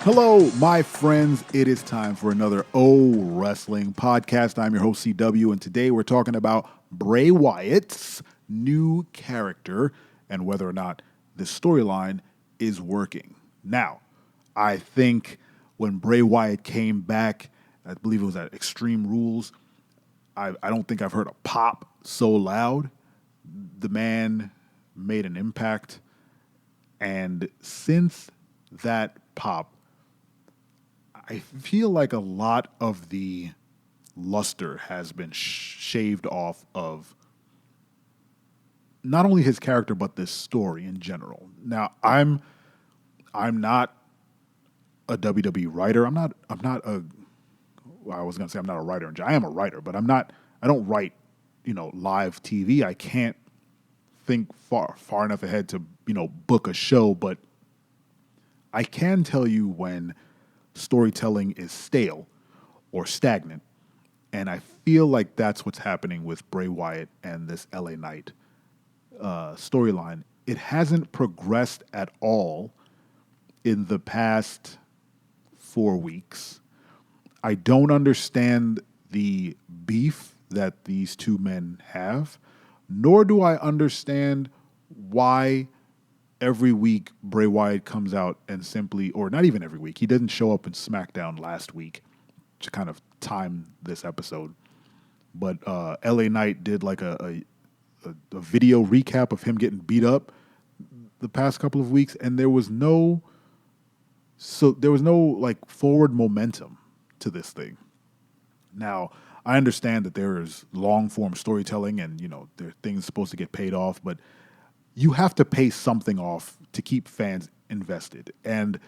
Hello, my friends. It is time for another Wrestling podcast. I'm your host, CW, and today we're talking about Bray Wyatt's new character and whether or not this storyline is working. Now, I think when Bray Wyatt came back, I believe it was at Extreme Rules, I don't think I've heard a pop so loud. The man made an impact, and since that pop, I feel like a lot of the luster has been shaved off of not only his character but this story in general. Now, I'm not a WWE writer. I was going to say I'm not a writer. I am a writer, but I don't write, live TV. I can't think far enough ahead to, book a show, but I can tell you when storytelling is stale or stagnant. And I feel like that's what's happening with Bray Wyatt and this LA Knight storyline. It hasn't progressed at all in the past 4 weeks. I don't understand the beef that these two men have, nor do I understand why every week Bray Wyatt comes out and simply, or not even every week, he didn't show up in SmackDown last week to kind of time this episode. But LA Knight did like a video recap of him getting beat up the past couple of weeks, and there was no like forward momentum to this thing. Now, I understand that there is long form storytelling and, there are things supposed to get paid off, but you have to pay something off to keep fans invested. And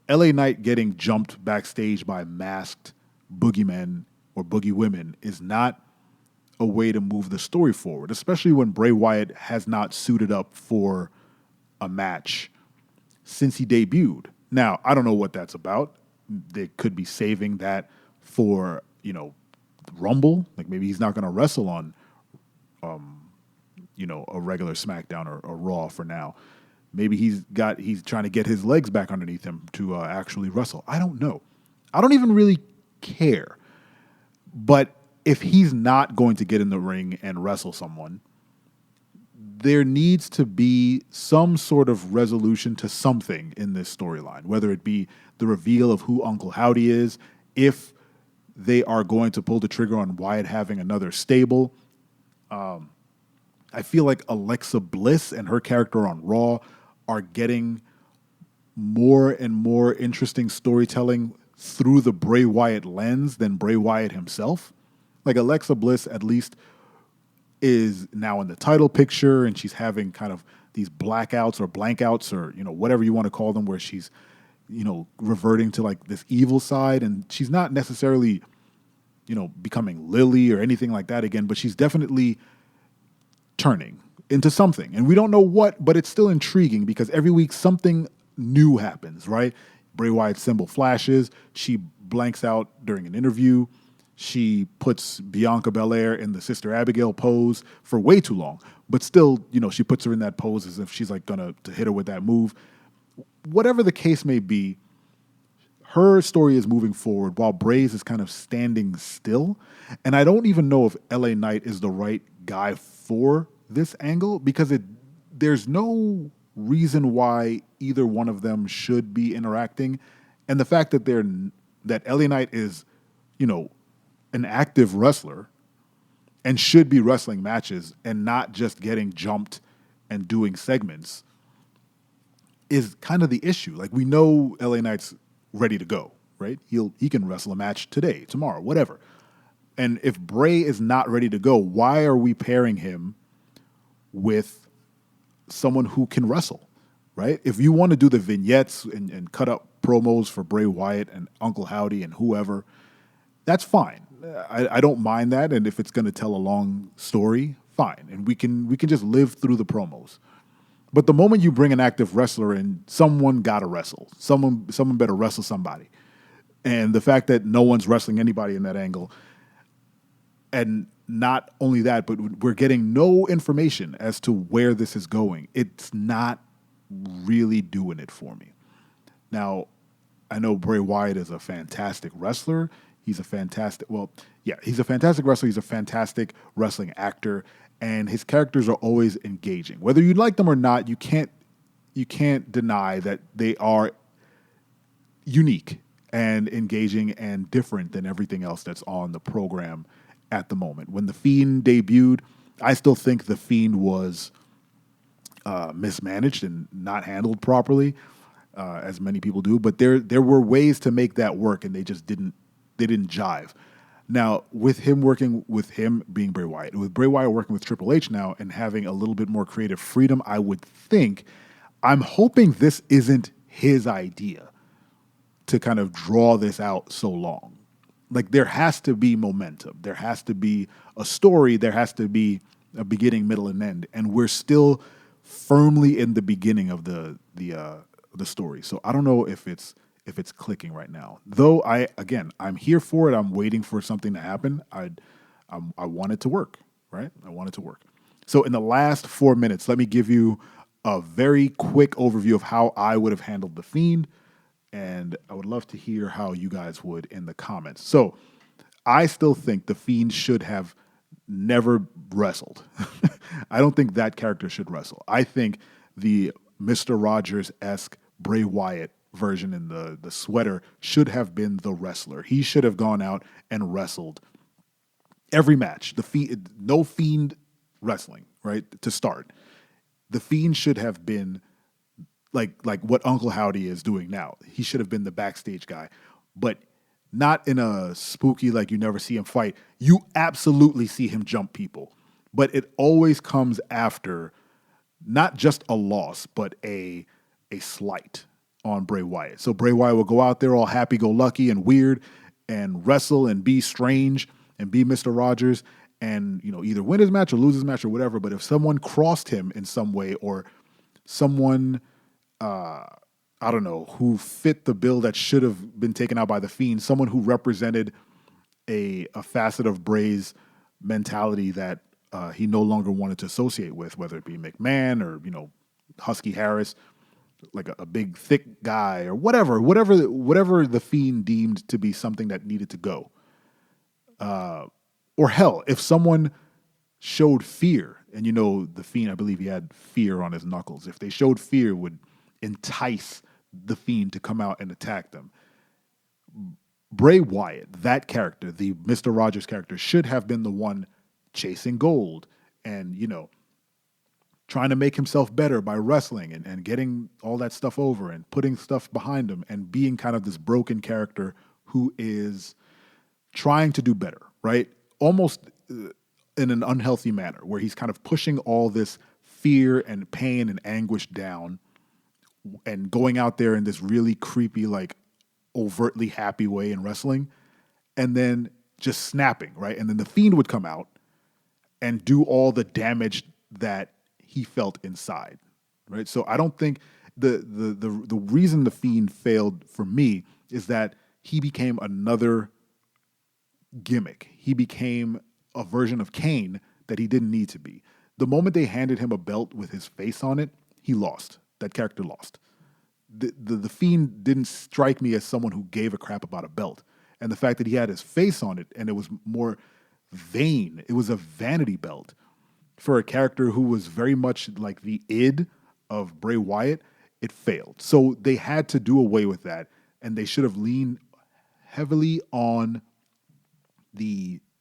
LA Knight getting jumped backstage by masked boogeymen or boogie women is not a way to move the story forward, especially when Bray Wyatt has not suited up for a match since he debuted. Now, I don't know what that's about. They could be saving that for, Rumble. Like maybe he's not going to wrestle on a regular SmackDown or Raw for now. Maybe he's trying to get his legs back underneath him to actually wrestle. I don't know. I don't even really care. But if he's not going to get in the ring and wrestle someone, there needs to be some sort of resolution to something in this storyline, whether it be the reveal of who Uncle Howdy is, if they are going to pull the trigger on Wyatt having another stable. I feel like Alexa Bliss and her character on Raw are getting more and more interesting storytelling through the Bray Wyatt lens than Bray Wyatt himself. Like Alexa Bliss at least is now in the title picture, and she's having kind of these blackouts or blankouts or, whatever you want to call them, where she's, reverting to like this evil side. And she's not necessarily, becoming Lily or anything like that again, but she's definitely turning into something. And we don't know what, but it's still intriguing because every week something new happens, right? Bray Wyatt's symbol flashes. She blanks out during an interview. She puts Bianca Belair in the Sister Abigail pose for way too long. But still, she puts her in that pose as if she's like going to hit her with that move. Whatever the case may be, her story is moving forward while Bray's is kind of standing still. And I don't even know if LA Knight is the right guy for this angle because there's no reason why either one of them should be interacting. And the fact that LA Knight is, an active wrestler and should be wrestling matches and not just getting jumped and doing segments is kind of the issue. Like we know LA Knight's ready to go, right? He can wrestle a match today, tomorrow, whatever. And if Bray is not ready to go, why are we pairing him with someone who can wrestle, right? If you want to do the vignettes and cut up promos for Bray Wyatt and Uncle Howdy and whoever, that's fine. I don't mind that. And if it's going to tell a long story, fine. And we can just live through the promos. But the moment you bring an active wrestler in, someone got to wrestle. Someone better wrestle somebody. And the fact that no one's wrestling anybody in that angle, and not only that, but we're getting no information as to where this is going. It's not really doing it for me. Now, I know Bray Wyatt is a fantastic wrestler. He's a fantastic wrestler. He's a fantastic wrestling actor, and his characters are always engaging. Whether you like them or not, you can't deny that they are unique and engaging and different than everything else that's on the program at the moment. When The Fiend debuted, I still think The Fiend was mismanaged and not handled properly, as many people do. But there were ways to make that work, and they just didn't jive. Now, with him being Bray Wyatt, with Bray Wyatt working with Triple H now and having a little bit more creative freedom, I'm hoping this isn't his idea to kind of draw this out so long. Like, there has to be momentum. There has to be a story. There has to be a beginning, middle, and end. And we're still firmly in the beginning of the story. So I don't know if it's clicking right now. Though I'm here for it. I'm waiting for something to happen. I want it to work, right? I want it to work. So in the last 4 minutes, let me give you a very quick overview of how I would have handled The Fiend. And I would love to hear how you guys would in the comments. So I still think The Fiend should have never wrestled. I don't think that character should wrestle. I think the Mr. Rogers-esque Bray Wyatt version in the sweater should have been the wrestler. He should have gone out and wrestled every match. No Fiend wrestling, right? To start. The Fiend should have been like what Uncle Howdy is doing now. He should have been the backstage guy, but not in a spooky, like you never see him fight. You absolutely see him jump people, but it always comes after not just a loss, but a slight on Bray Wyatt. So Bray Wyatt will go out there all happy-go-lucky and weird and wrestle and be strange and be Mr. Rogers and, either win his match or lose his match or whatever. But if someone crossed him in some way, or someone, I don't know, who fit the bill that should have been taken out by The Fiend, someone who represented a facet of Bray's mentality that he no longer wanted to associate with, whether it be McMahon or, Husky Harris, like a big, thick guy or whatever The Fiend deemed to be something that needed to go. Or hell, if someone showed fear, and The Fiend, I believe he had fear on his knuckles. If they showed fear, would entice The Fiend to come out and attack them. Bray Wyatt, that character, the Mr. Rogers character, should have been the one chasing gold and, trying to make himself better by wrestling and getting all that stuff over and putting stuff behind him and being kind of this broken character who is trying to do better, right? Almost in an unhealthy manner, where he's kind of pushing all this fear and pain and anguish down and going out there in this really creepy, like overtly happy way in wrestling, and then just snapping, right? And then The Fiend would come out and do all the damage that he felt inside, right? So I don't think the reason The Fiend failed for me is that he became another gimmick. He became a version of Kane that he didn't need to be. The moment they handed him a belt with his face on it, he lost. That character lost. The Fiend didn't strike me as someone who gave a crap about a belt. And the fact that he had his face on it and it was more vain, it was a vanity belt for a character who was very much like the id of Bray Wyatt, it failed. So they had to do away with that, and they should have leaned heavily on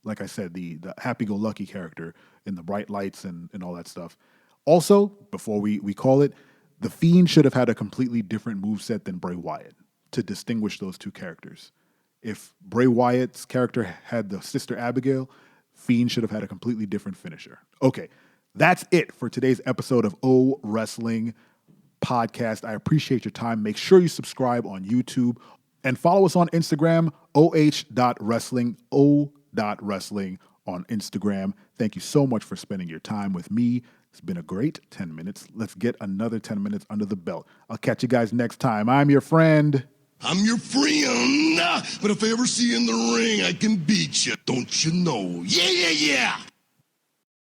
like I said, the happy-go-lucky character in the bright lights and all that stuff. Also, before we call it, The Fiend should have had a completely different moveset than Bray Wyatt to distinguish those two characters. If Bray Wyatt's character had the Sister Abigail, Fiend should have had a completely different finisher. Okay, that's it for today's episode of O Wrestling Podcast. I appreciate your time. Make sure you subscribe on YouTube and follow us on Instagram, oh.wrestling, o.wrestling on Instagram. Thank you so much for spending your time with me. It's been a great 10 minutes. Let's get another 10 minutes under the belt. I'll catch you guys next time. I'm your friend. I'm your friend, but if I ever see you in the ring, I can beat you. Don't you know? Yeah, yeah, yeah.